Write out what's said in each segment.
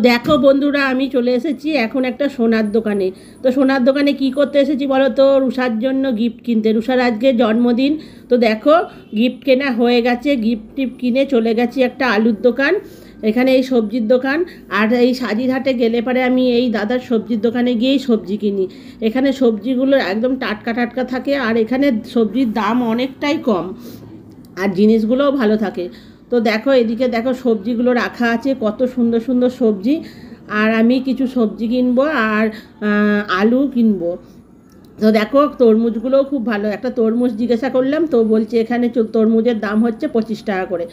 দেখো বন্ধুরা, আমি চলে এসেছি এখন একটা সোনার দোকানে। তো সোনার দোকানে কি করতে এসেছি বলো তো? রুষার জন্য গিফট কিনতে। রুষার আজকে জন্মদিন। তো দেখো, গিফট কেনা হয়ে গেছে। গিফট টিফট কিনে চলে গেছি একটা আলুর দোকান, এখানে এই সবজির দোকান। আর এই সাজিরহাটে গেলে পরে আমি এই দাদার সবজির দোকানে গিয়েই সবজি কিনি। এখানে সবজিগুলো একদম টাটকা টাটকা থাকে, আর এখানে সবজির দাম অনেকটাই কম, আর জিনিসগুলোও ভালো থাকে। তো দেখো, এদিকে দেখো সবজিগুলো রাখা আছে, কত সুন্দর সুন্দর সবজি। আর আমি কিছু সবজি কিনবো, আর আলু কিনবো। তো দেখো, তরমুজগুলোও খুব ভালো। একটা তরমুজ জিজ্ঞাসা করলাম, তো বলছে এখানে তরমুজের দাম হচ্ছে 25 টাকা করে।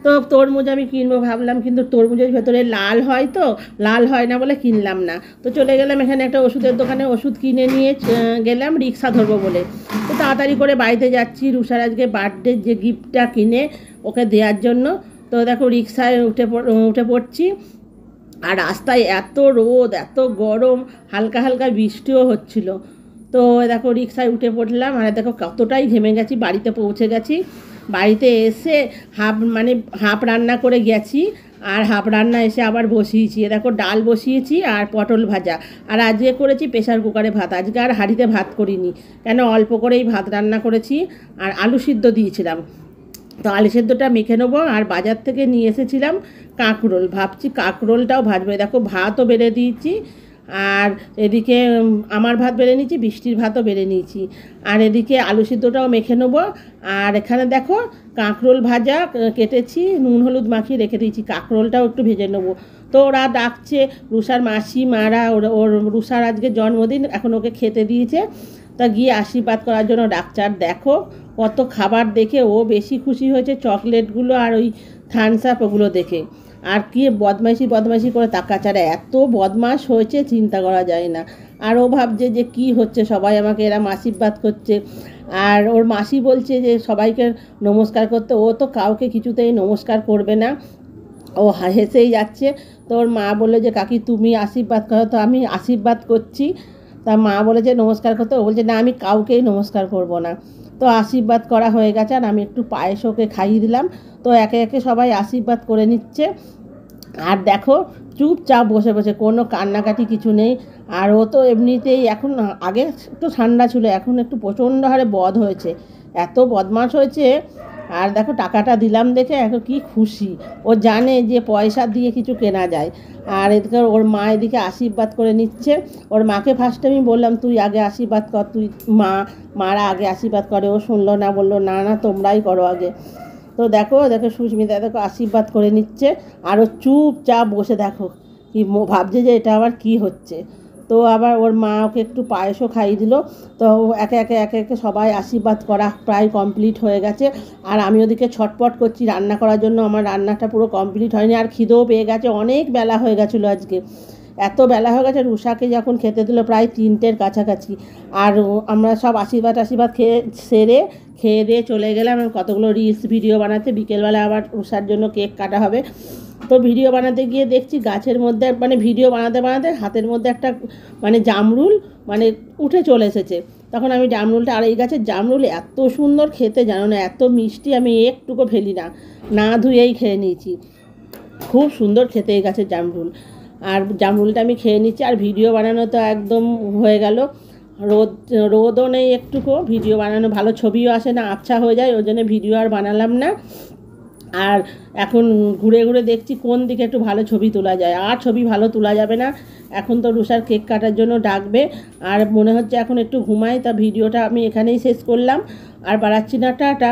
তো তরমুজ আমি কিনবো ভাবলাম, কিন্তু তরমুজের ভেতরে লাল হয়, তো লাল হয় না বলে কিনলাম না। তো চলে গেলাম এখানে একটা ওষুধের দোকানে, ওষুধ কিনে নিয়ে গেলাম রিক্সা ধরবো বলে। তো তাড়াতাড়ি করে বাড়িতে যাচ্ছি রুষার আজকে বার্থডের যে গিফটটা কিনে ওকে দেওয়ার জন্য। তো দেখো, রিক্সায় উঠে পড়ছি। আর রাস্তায় এত রোদ, এত গরম, হালকা হালকা বৃষ্টিও হচ্ছিল। তো দেখো, রিক্সায় উঠে পড়লাম, আর দেখো কতটাই ঘেমে গেছি। বাড়িতে পৌঁছে গেছি। বাড়িতে এসে হাফ রান্না করে গেছি, আর হাফ রান্না এসে আবার বসিয়েছি। দেখো, ডাল বসিয়েছি আর পটল ভাজা। আর আজকে করেছি প্রেশার কুকারে ভাত। আজকে আর হাঁড়িতে ভাত করিনি, কেন অল্প করেই ভাত রান্না করেছি। আর আলু সিদ্ধ দিয়েছিলাম। তো আলু সেদ্ধটা মেখে নেবো। আর বাজার থেকে নিয়ে এসেছিলাম কাঁকরোল, ভাবছি কাঁকরোলটাও ভাজবো। দেখো, ভাতও বেড়ে দিয়েছি, আর এদিকে আমার ভাত বেড়ে নিয়েছি, বৃষ্টির ভাতও বেড়ে নিয়েছি। আর এদিকে আলু সিদ্ধটাও মেখে নেবো। আর এখানে দেখো, কাঁকরোল ভাজা কেটেছি, নুন হলুদ মাখিয়ে রেখে দিয়েছি। কাঁকরোলটাও একটু ভেজে নেবো। তো ওরা ডাকছে, রুষার মাসি মারা, ওর রুষার আজকে জন্মদিন, এখন ওকে খেতে দিয়েছে। তা গিয়ে আশীর্বাদ করার জন্য ডাকছে। আর দেখো, কত খাবার দেখে ও বেশি খুশি হয়েছে, চকলেটগুলো আর ওই থামস আপ ওগুলো দেখে। আর কি বদমাইশি করে তাকাচ্ছে, আর এত বদমাশ হয়েছে চিন্তা করা যায় না। আর ও ভাবছে যে কি হচ্ছে, সবাই আমাকে এরম আশীর্বাদ করছে। আর ওর মাসি বলছে যে সবাইকে নমস্কার করতে, ও তো কাউকে কিছুতেই নমস্কার করবে না, ও হেসেই যাচ্ছে। তো ওর মা বললো যে কাকি তুমি আশীর্বাদ করো, তো আমি আশীর্বাদ করছি। তা মা বলেছে নমস্কার করতে, ও বলছে না আমি কাউকেই নমস্কার করব না। তো আশীর্বাদ করা হয়ে গেছে, আর আমি একটু পায়েস ওকে খাইয়ে দিলাম। তো একে একে সবাই আশীর্বাদ করে নিচ্ছে। আর দেখো, চুপচাপ বসে বসে, কোনো কান্নাকাটি কিছু নেই। আর ও তো এমনিতেই এখন, আগে একটু ঠান্ডা ছিল, এখন একটু প্রচণ্ড হারে বদ হয়েছে, এত বদমাশ হয়েছে। আর দেখো, টাকাটা দিলাম দেখে এখন কি খুশি। ও জানে যে পয়সা দিয়ে কিছু কেনা যায়। আর এদিকে ওর মা এদিকে আশীর্বাদ করে নিচ্ছে। ওর মাকে ফার্স্টে আমি বললাম তুই আগে আশীর্বাদ কর, তুই মারা আগে আশীর্বাদ করে। ও শুনলো না, বললো না না তোমরাই করো আগে। তো দেখো দেখো, সুস্মিতা দেখো আশীর্বাদ করে নিচ্ছে, আর ও চুপচাপ বসে দেখো কি ভাবছে যে এটা আবার কি হচ্ছে। তো আবার ওর মা ওকে একটু পায়েসও খাইয়ে দিল। তো একে একে সবাই আশীর্বাদ করা প্রায় কমপ্লিট হয়ে গেছে। আর আমি ওদিকে ছটপট করছি রান্না করার জন্য, আমার রান্নাটা পুরো কমপ্লিট হয়নি। আর খিদেও পেয়ে গেছে, অনেক বেলা হয়ে গেছিলো আজকে, এত বেলা হয়ে গেছে। রুষাকে যখন খেতে দিল প্রায় 3টের কাছাকাছি। আর আমরা সব আশীর্বাদ খেয়ে দিয়ে চলে গেলাম কতগুলো রিলস ভিডিও বানাতে। বিকেলবেলা আবার রুষার জন্য কেক কাটা হবে। তো ভিডিও বানাতে গিয়ে দেখছি গাছের মধ্যে, ভিডিও বানাতে বানাতে হাতের মধ্যে একটা জামরুল উঠে চলে এসেছে। তখন আমি জামরুলটা, আর এই গাছের জামরুল এত সুন্দর খেতে, জানো না, এত মিষ্টি, আমি একটুকু ফেলি না, না ধুয়েই খেয়ে নিয়েছি। খুব সুন্দর খেতে এই গাছের জামরুল। আর জামরুলটা আমি খেয়ে নিচ্ছি। আর ভিডিও বানানো তো একদম হয়ে গেল, রোদও নেই একটুকু, ভিডিও বানানো ভালো ছবিও আসে না, আবছা হয়ে যায়, ওই জন্য ভিডিও আর বানালাম না। আর এখন ঘুরে ঘুরে দেখছি কোন দিকে একটু ভালো ছবি তোলা যায়। আর ছবি ভালো তোলা যাবে না, এখন তো রুষার কেক কাটার জন্য ডাকবে। আর মনে হচ্ছে এখন একটু ঘুমাই। তা ভিডিওটা আমি এখানেই শেষ করলাম, আর বাড়াচ্ছি না, টাটা।